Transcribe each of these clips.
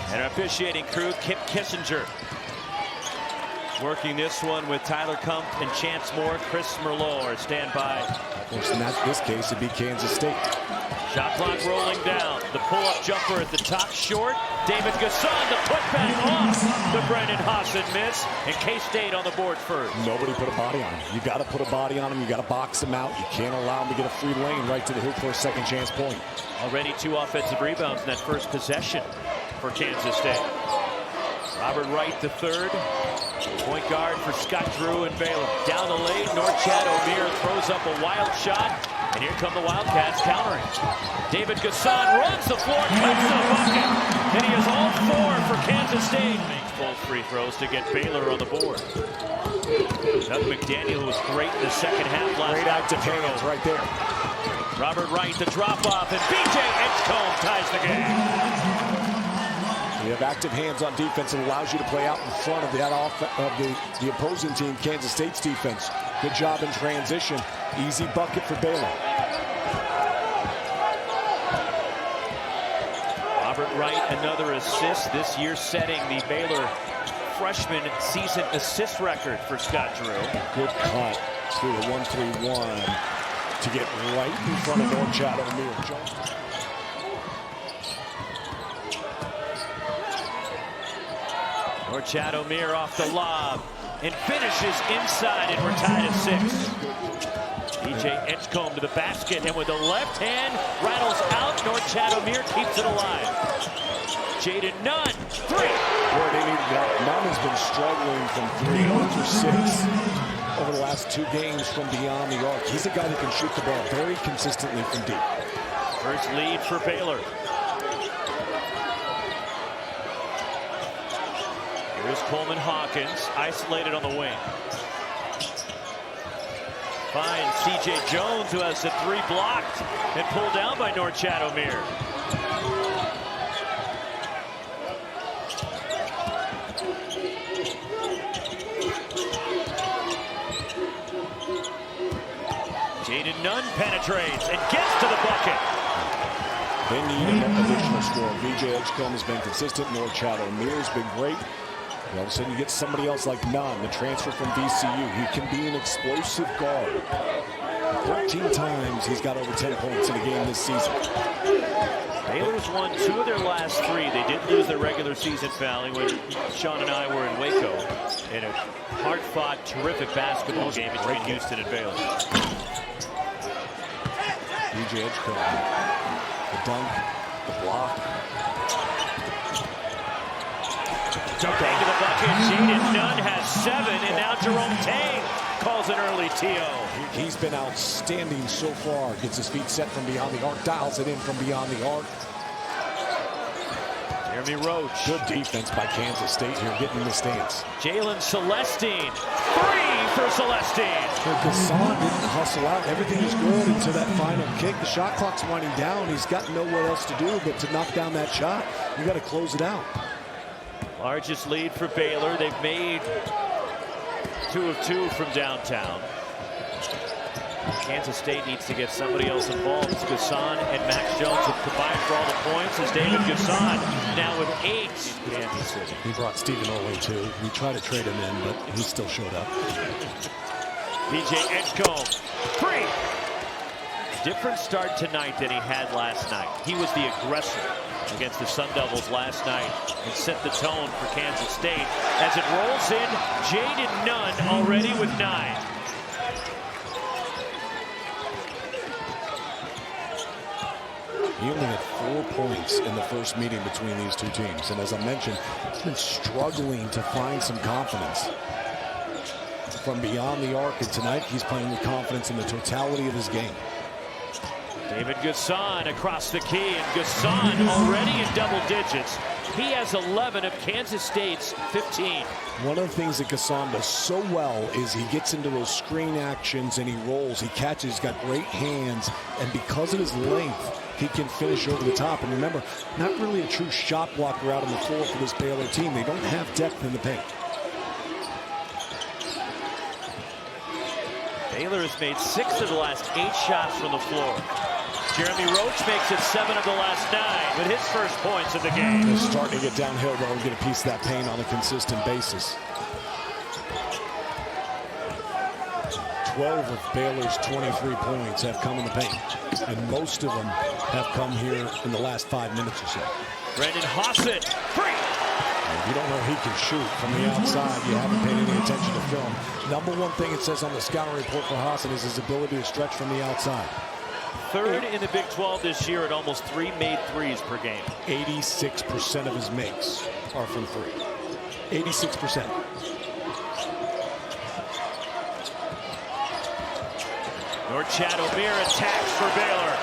And our officiating crew, Kip Kissinger. Working this one with Tyler Kump and Chance Moore. Chris Merlot are standby. Of course, in this case, it'd be Kansas State. Shot clock rolling down. The pull-up jumper at the top short. David Gasson, the putback off the Brendan Hassan miss. And K-State on the board first. Nobody put a body on him. You got to put a body on him. You got to box him out. You can't allow him to get a free lane right to the hoop for a second chance point. Already 2 offensive rebounds in that first possession for Kansas State. Robert Wright, the third. Point guard for Scott Drew and Baylor. Down the lane, Norchad O'Meara throws up a wild shot. And here come the Wildcats countering. David Gasson runs the floor, cuts the bucket. And he has all 4 for Kansas State. Makes both free throws to get Baylor on the board. Doug McDaniel, who was great in the second half last night. Great active hands right there. Robert Wright, the drop-off, and B.J. Edgecombe ties the game. You have active hands on defense. It allows you to play out in front of the opposing team, Kansas State's defense. Good job in transition. Easy bucket for Baylor. Robert Wright, another assist this year, setting the Baylor freshman season assist record for Scott Drew. Good cut through the 1-3-1 to get right in front of Norchad O'Meara. Norchad O'Meara off the lob and finishes inside, and we're tied at 6. B.J. Edgecombe to the basket, and with the left hand rattles out. Norchad O'Meara keeps it alive. Jaden Nunn, 3. Where they need that. Nunn has been struggling from 3 over 6 over the last 2 games from beyond the arc. He's a guy that can shoot the ball very consistently from deep. First lead for Baylor. Here's Coleman Hawkins, isolated on the wing. Finds C.J. Jones, who has the 3 blocked and pulled down by Norchad O'Meara. Jaden Nunn penetrates and gets to the bucket. They need an additional score. B.J. Edgecombe has been consistent. Norchad O'Meara has been great. All of a sudden you get somebody else like Nunn, the transfer from VCU. He can be an explosive guard. 13 times he's got over 10 points in a game this season. Baylor's won 2 of their last 3. They did lose their regular season finale when Sean and I were in Waco in a hard-fought, terrific basketball game between Houston and Baylor. B.J. Edgecombe, the dunk, the block. Darting to the bucket, Jaden Nunn has 7, and now Jerome Tang calls an early TO. He's been outstanding so far. Gets his feet set from beyond the arc, dials it in from beyond the arc. Jeremy Roach. Good defense by Kansas State here, getting in the stance. Jalen Celestine, 3 for Celestine. Gasson didn't hustle out. Everything is good until that final kick. The shot clock's winding down. He's got nowhere else to do but to knock down that shot. You got to close it out. Largest lead for Baylor. They've made 2 of 2 from downtown. Kansas State needs to get somebody else involved. It's Gasson and Max Jones have combined for all the points. As David Gasson now with 8 in Kansas City. He brought Stephen Oley too. We tried to trade him in, but he still showed up. B.J. Edgecombe, 3. Different start tonight than he had last night. He was the aggressor against the Sun Devils last night and set the tone for Kansas State. As it rolls in, Jaden Nunn already with 9. He only had 4 points in the first meeting between these 2 teams. And as I mentioned, he's been struggling to find some confidence from beyond the arc. And tonight, he's playing with confidence in the totality of his game. David Gasson across the key, and Gasson already in double digits. He has 11 of Kansas State's 15. One of the things that Gasson does so well is he gets into those screen actions and he rolls, he catches, he's got great hands, and because of his length, he can finish over the top. And remember, not really a true shot blocker out on the floor for this Baylor team. They don't have depth in the paint. Baylor has made 6 of the last 8 shots from the floor. Jeremy Roach makes it 7 of the last 9 with his first points of the game. They're starting to get downhill, though, and get a piece of that paint on a consistent basis. 12 of Baylor's 23 points have come in the paint, and most of them have come here in the last 5 minutes or so. Brendan Hossett, free. If you don't know he can shoot from the outside, you haven't paid any attention to film. Number one thing it says on the scouting report for Hossett is his ability to stretch from the outside. 3rd in the Big 12 this year at almost 3 made threes per game. 86% of his makes are from 3. 86%. Norchad Omier attacks for Baylor.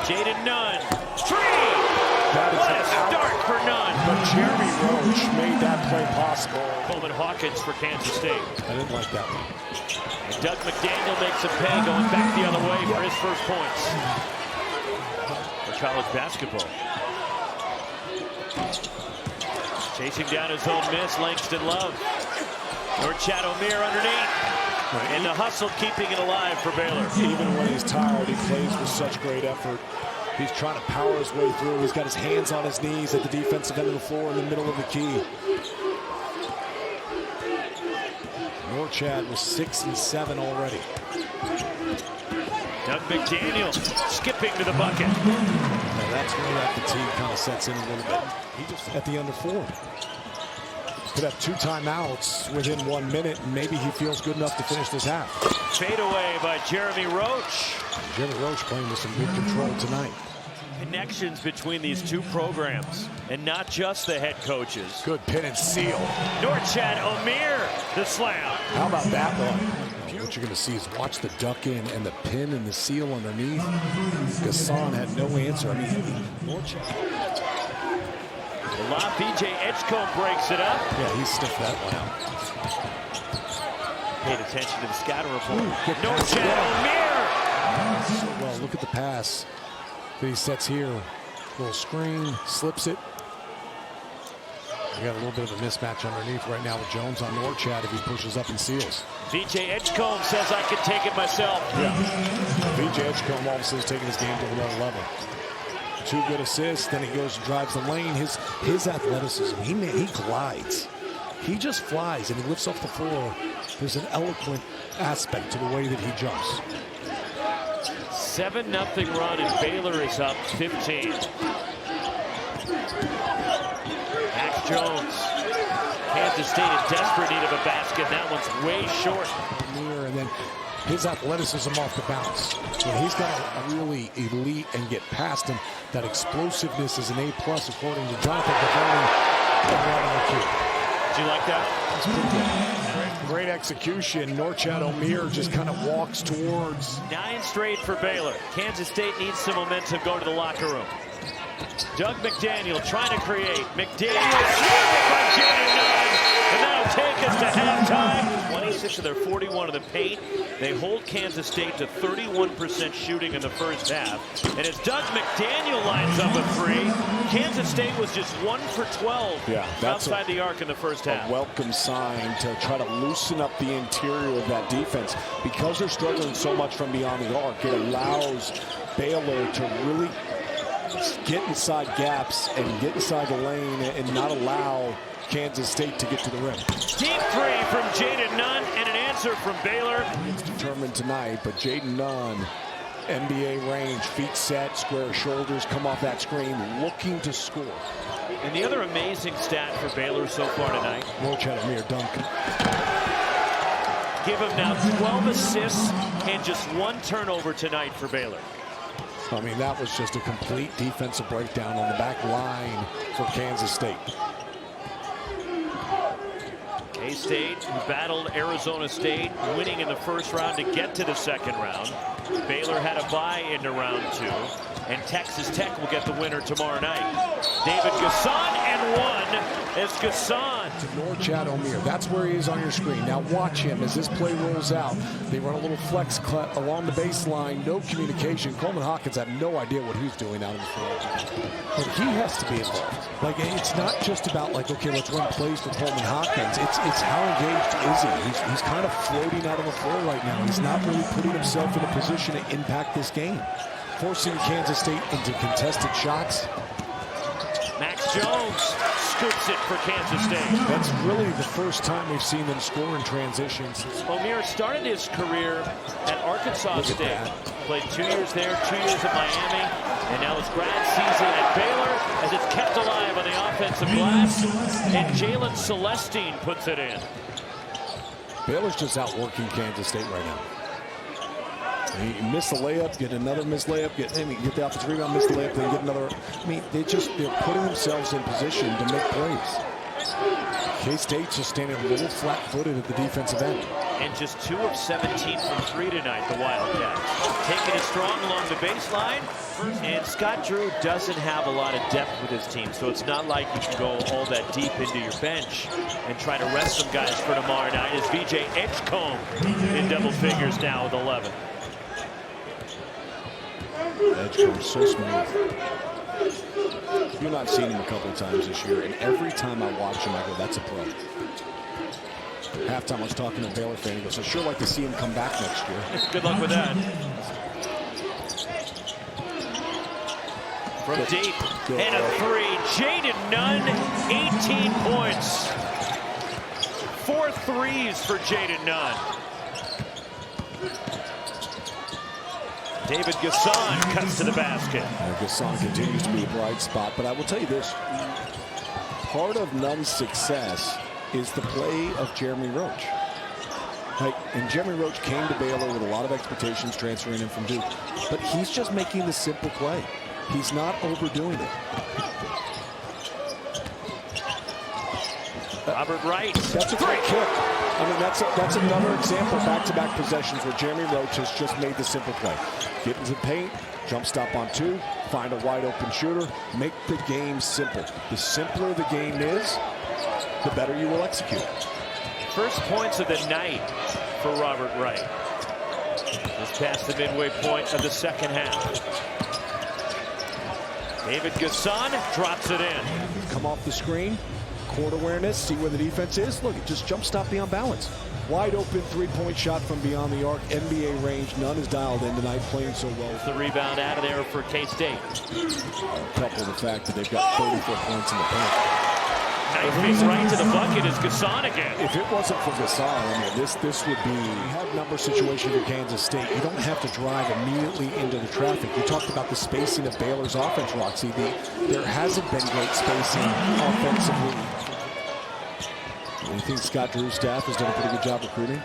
Jaden Nunn, 3! What a start for Nunn! But Jeremy Roach made that play possible. Coleman Hawkins for Kansas State. I didn't like that one. And Doug McDaniel makes a pay going back the other way for his first points for college basketball. Chasing down his own miss, Langston Love. Norchad Omier underneath. And the hustle keeping it alive for Baylor. Even when he's tired, he plays with such great effort. He's trying to power his way through. He's got his hands on his knees at the defensive end of the floor in the middle of the key. Norchad was 6 and 7 already. Doug McDaniel skipping to the bucket. Now that's where that fatigue kind of sets in a little bit. He just at the under 4. Could have 2 timeouts within 1 minute, and maybe he feels good enough to finish this half. Fade away by Jeremy Roach. Jeremy Roach playing with some good control tonight. Connections between these two programs, and not just the head coaches. Good pin and seal. Norchad Omier, the slam. How about that one? What you're going to see is watch the duck in and the pin and the seal underneath. Gasson had no answer. I mean, Norchad. The lob, BJ Edgecombe breaks it up. Yeah, he stiffed that one out. Paid attention to the scouting report. Norchad Omier. So well, look at the pass that he sets here. Little screen, slips it. We got a little bit of a mismatch underneath right now with Jones on Norchad if he pushes up and seals. BJ Edgecombe says I can take it myself. Yeah. BJ Edgecombe all of a sudden is taking his game to another level. 2 good assists, then he goes and drives the lane. His athleticism, he glides. He just flies and he lifts off the floor. There's an eloquent aspect to the way that he jumps. 7-0 run and Baylor is up 15. Max Jones. Kansas State in desperate need of a basket. That one's way short. And then his athleticism off the bounce. When he's got a really elite and get past him, that explosiveness is an A+ according to Jonathan Cavani. Did you like that? That's pretty good. Great execution. Norchad Omier just kind of walks towards. 9 straight for Baylor. Kansas State needs some momentum going to the locker room. Doug McDaniel trying to create. McDaniel shooting by Jaden Nunn. And that'll take us to halftime. 26 of their 41 in the paint. They hold Kansas State to 31% shooting in the first half. And as Doug McDaniel lines up a 3, Kansas State was just 1 for 12 outside the arc in the first half. A welcome sign to try to loosen up the interior of that defense. Because they're struggling so much from beyond the arc, it allows Baylor to really get inside gaps and get inside the lane and not allow Kansas State to get to the rim. Deep 3 from Jaden Nunn and an answer from Baylor. It's determined tonight, but Jaden Nunn, NBA range, feet set, square shoulders, come off that screen, looking to score. And the other amazing stat for Baylor so far tonight. Norchad Omier dunk. Give him now 12 assists and just 1 turnover tonight for Baylor. I mean, that was just a complete defensive breakdown on the back line for Kansas State. K-State, who battled Arizona State, winning in the first round to get to the second round. Baylor had a bye into round 2. And Texas Tech will get the winner tomorrow night. David Gasson and and one as Gasson. Norchad O'Meara, that's where he is on your screen. Now watch him as this play rolls out. They run a little flex cut along the baseline, no communication. Coleman Hawkins had no idea what he's doing out on the floor. But he has to be involved. Like, it's not just about like, okay, let's run plays for Coleman Hawkins. It's how engaged is he? He's kind of floating out on the floor right now. He's not really putting himself in a position to impact this game. Forcing Kansas State into contested shots. Max Jones scoops it for Kansas State. That's really the first time we've seen them score in transitions. O'Meara started his career at Arkansas State. Played 2 years there, 2 years at Miami, and now his grad season at Baylor as it's kept alive on the offensive glass. And Jalen Celestine puts it in. Baylor's just outworking Kansas State right now. He missed the layup, get another missed layup, get the offensive rebound, miss the layup, then get another. I mean, they're putting themselves in position to make plays. K-State's just standing a little flat-footed at the defensive end. And just 2 of 17 from 3 tonight, the Wildcats. Taking it strong along the baseline. And Scott Drew doesn't have a lot of depth with his team, so it's not like you can go all that deep into your bench and try to rest some guys for tomorrow night as VJ Edgecombe in double figures now with 11. Edgecombe's so smooth. You've not seen him a couple of times this year, and every time I watch him, I go, that's a pro. Halftime, I was talking to a Baylor fan. He goes, I'd sure like to see him come back next year. Good luck with that. From deep, and a 3. Jaden Nunn, 18 points. 4 threes for Jaden Nunn. David Gasson cuts to the basket. Gasson continues to be a bright spot, but I will tell you this. Part of Nunn's success is the play of Jeremy Roach. And Jeremy Roach came to Baylor with a lot of expectations transferring in from Duke, but he's just making the simple play. He's not overdoing it. Robert Wright. That's a great kick. I mean, that's another example, back-to-back possessions where Jeremy Roach has just made the simple play. Get into the paint, jump stop on 2, find a wide-open shooter, make the game simple. The simpler the game is, the better you will execute. First points of the night for Robert Wright. Just past the midway point of the second half. David Gasson drops it in. Come off the screen, court awareness, see where the defense is. Look, just jump stop beyond balance. Wide open three-point shot from beyond the arc, NBA range. None is dialed in tonight, playing so well. The rebound out of there for K-State. Couple of the fact that they've got 34 points in the paint. Knifing right to the bucket is Gasson again. If it wasn't for Gasson, I mean, this would be a head number situation for Kansas State. You don't have to drive immediately into the traffic. You talked about the spacing of Baylor's offense, Roxy. There hasn't been great spacing offensively. You think Scott Drew's staff has done a pretty good job recruiting?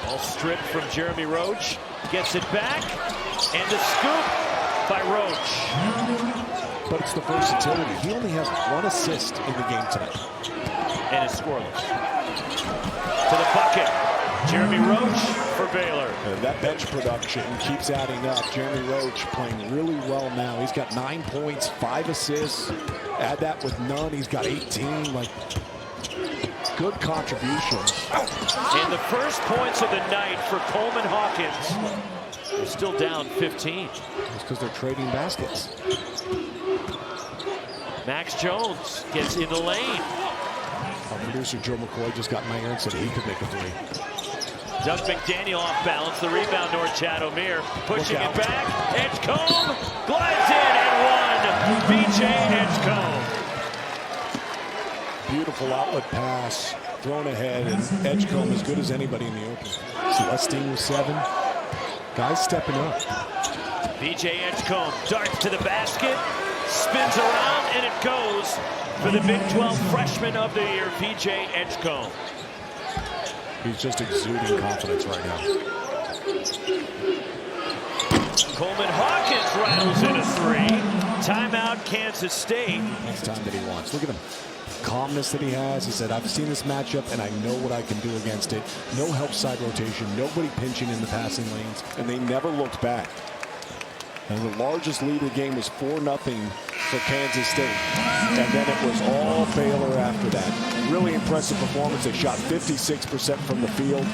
Ball stripped from Jeremy Roach. Gets it back. And the scoop by Roach. But it's the versatility. He only has 1 assist in the game tonight. And it's scoreless. To the bucket. Jeremy Roach for Baylor. That bench production keeps adding up. Jeremy Roach playing really well now. He's got 9 points, 5 assists. Add that with Nunn, he's got 18. Like, good contribution. And the first points of the night for Coleman Hawkins. They're still down 15. It's because they're trading baskets. Max Jones gets in the lane. Our producer Joe McCoy just got my ear and said he could make a 3. Doug McDaniel off balance. The rebound, Norchad O'Meara pushing it back. Edgecombe glides in and 1. VJ Edgecombe. Beautiful outlet pass thrown ahead, and Edgecombe as good as anybody in the open. Celestine with 7. Guys stepping up. VJ Edgecombe darts to the basket, spins around, and it goes for the Big 12 freshman of the year, VJ Edgecombe. He's just exuding confidence right now. Coleman Hawkins rattles in a 3. Timeout, Kansas State. That's time that he wants. Look at him. Calmness that he has. He said, I've seen this matchup and I know what I can do against it. No help side rotation, nobody pinching in the passing lanes, and they never looked back. And the largest lead of the game was 4-0 for Kansas State. And then it was all Baylor after that. Really impressive performance. They shot 56% from the field.